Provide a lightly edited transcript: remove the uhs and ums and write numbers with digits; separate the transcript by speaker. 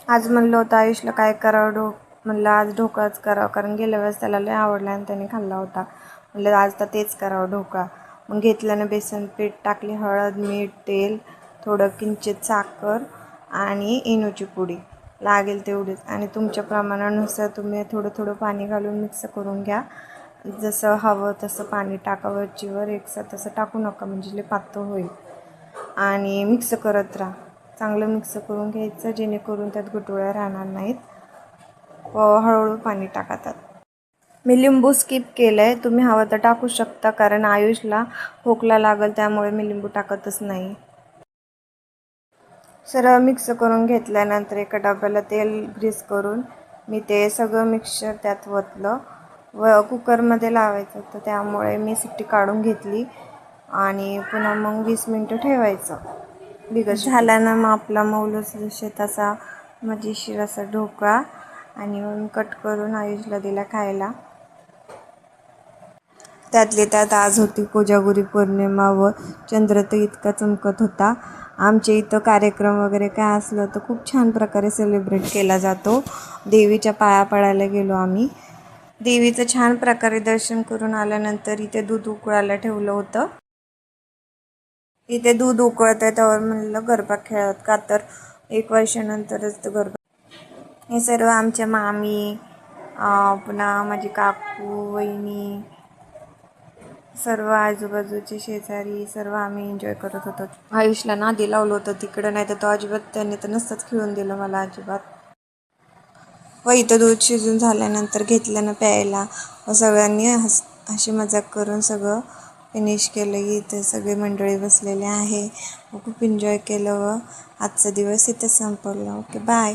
Speaker 1: आज म्हणलं होतं आयुषला काय करावं म्हणलं आज ढोकळाच करावं, कारण गेल्या वेळेस त्याला लय आवडला आणि त्याने खाल्ला होता. म्हणलं आज तर तेच करावं ढोकळा. मग घेतल्यानं बेसन पीठ टाकली, हळद, मीठ, तेल, थोडं किंचित साखर आणि इनोची पुडी लागेल तेवढीच, आणि तुमच्या प्रमाणानुसार तुम्ही थोडं थोडं पाणी घालून मिक्स करून घ्या. जसं हवं तसं पाणी टाका, वरचीवर एकसाथ तसं टाकू नका म्हणजे लय पातळ होईल. आणि मिक्स करत राहा, चांगलं मिक्स करून घ्यायचं जेणेकरून त्यात गुठळ्या राहणार नाहीत. हळूहळू पाणी टाकतात. मी लिंबू स्किप केलं आहे, तुम्ही हवं तर टाकू शकता, कारण आयुषला खोकला लागेल त्यामुळे मी लिंबू टाकतच नाही. सरळ मिक्स करून घेतल्यानंतर एका डब्याला तेल ग्रीस करून मी ते सगळं मिक्सचर त्यात ओतलं. कुकरमध्ये लावायचं होतं त्यामुळे मी शिट्टी काढून घेतली आणि पुन्हा मग 20 मिनटं ठेवायचं. झाल्यानं मग आपला मऊलुसलुशीत असा मजेशीर असा ढोकळा आणि मग कट करून आयुषला दिला खायला. त्यातली त्यात आज होती कोजागुरी पौर्णिमा व चंद्र तर इतका चमकत होता. आमच्या इथं कार्यक्रम वगैरे काय असलं तर खूप छान प्रकारे सेलिब्रेट केला जातो. देवीच्या पाया पडायला गेलो आम्ही. देवीचं छान प्रकारे दर्शन करून आल्यानंतर इथे दूध उकळायला ठेवलं होतं. इथे दूध उकळत आहे त्यावर म्हणलं गरबा खेळत, का तर 1 वर्षानंतरच तर गरबा. हे सर्व आमच्या मामी, पुन्हा माझी काकू, वहिनी, सर्व आजूबाजूचे शेजारी सर्व आम्ही एन्जॉय करत होतो. आयुषला नादी लावलं होतं तिकडं, नाही तर तो अजिबात त्याने तर नसतंच खेळून दिलं मला अजिबात. व इथं दूध शिजून झाल्यानंतर घेतल्यानं प्यायला व सगळ्यांनी हशी मजाक करून सगळं फिनिश केलं. इथं सगळे मंडळी बसलेले आहे व खूप एन्जॉय केलं व आजचा दिवस इथं संपवला. Okay, bye.